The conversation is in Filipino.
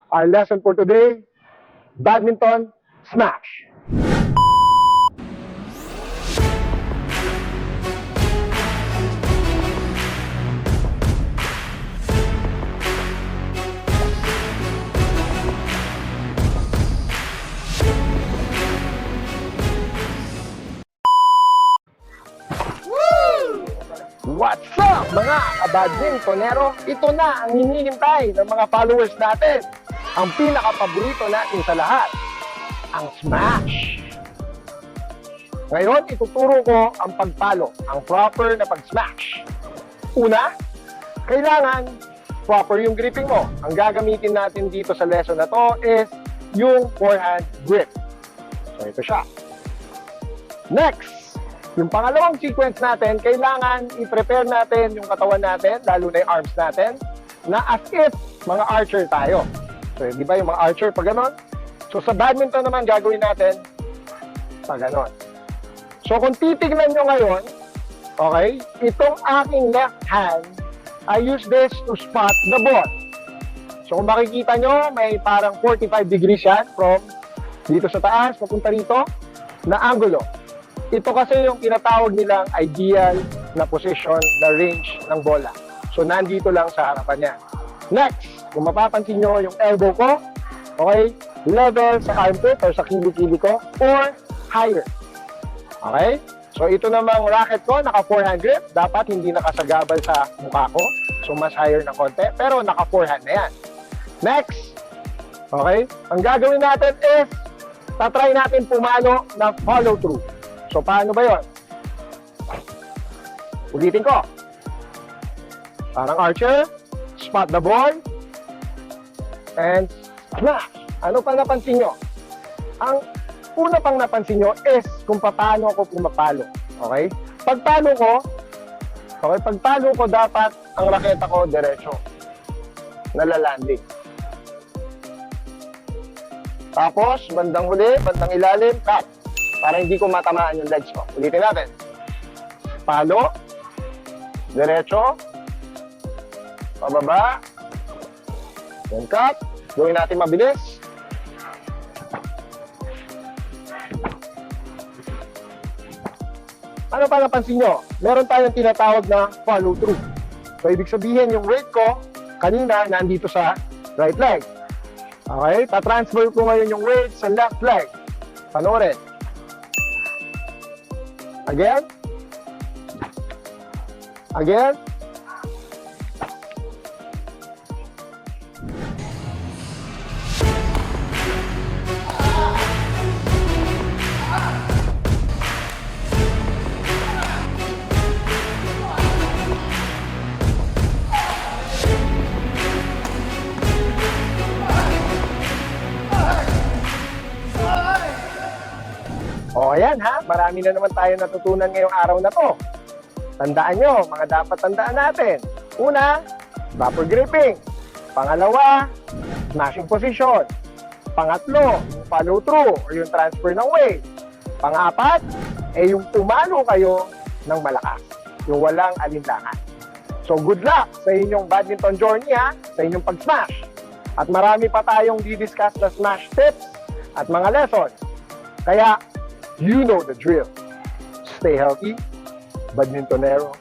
Our lesson for today, badminton smash. What's up mga kabadmintonero? Ito na ang hinihintay ng mga followers natin. Ang pinaka-paborito natin sa lahat, ang smash. Ngayon, ituturo ko ang pagpalo, ang proper na pag-smash. Una, kailangan proper yung gripping mo. Ang gagamitin natin dito sa lesson na to is yung forehand grip. So ito siya. Next, yung pangalawang sequence natin, kailangan i-prepare natin yung katawan natin, lalo na yung arms natin, na as if mga archer tayo. So, di ba yung mga archer pag ganon? So, sa badminton naman gagawin natin pag ganon. So, kung titignan nyo ngayon, okay, itong aking left hand, I use this to spot the ball. So, kung makikita nyo, may parang 45 degrees yan from dito sa taas, papunta rito, na angulo. Ito kasi yung tinatawag nilang ideal na position, na range ng bola. So, nandito lang sa harapan niya. Next, kung mapapansin nyo yung elbow ko, okay, level sa armpit or sa kilikili ko, or higher. Okay? So, ito namang racket ko, naka-forehand grip. Dapat hindi nakasagabal sa mukha ko. So, mas higher na konti. Pero naka-forehand na yan. Next, okay, ang gagawin natin is, tatry natin pumalo na follow through. So, paano ba yun? Ulitin ko. Parang archer, spot the ball, and smash. Ano pa napansin nyo? Ang una pang napansin nyo is kung paano ako pumapalo. Okay? Pagpalo ko, dapat ang raketa ko diretso. Nalalanding. Tapos, bandang huli, bandang ilalim, cut. Para hindi ko matamaan yung legs ko. Ulitin natin. Palo. Diretso. Pababa. Then cut. Gawin natin mabilis. Ano pa napansin nyo? Meron tayong tinatawag na follow through. So, ibig sabihin yung weight ko, kanina, nandito sa right leg. Okay? Ta-transfer ko ngayon yung weight sa left leg. Panoorin. Again. Again. O, ayan ha. Marami na naman tayo natutunan ngayong araw na to. Tandaan nyo, mga dapat tandaan natin. Una, proper gripping. Pangalawa, smashing position. Pangatlo, yung follow through or yung transfer ng weight. Pang-apat, yung pumalo kayo ng malakas. Yung walang alinlangan. So, good luck sa inyong badminton journey ha, sa inyong pag-smash. At marami pa tayong di-discuss na smash tips at mga lessons. Kaya, you know the drill. Stay healthy, badmintonero.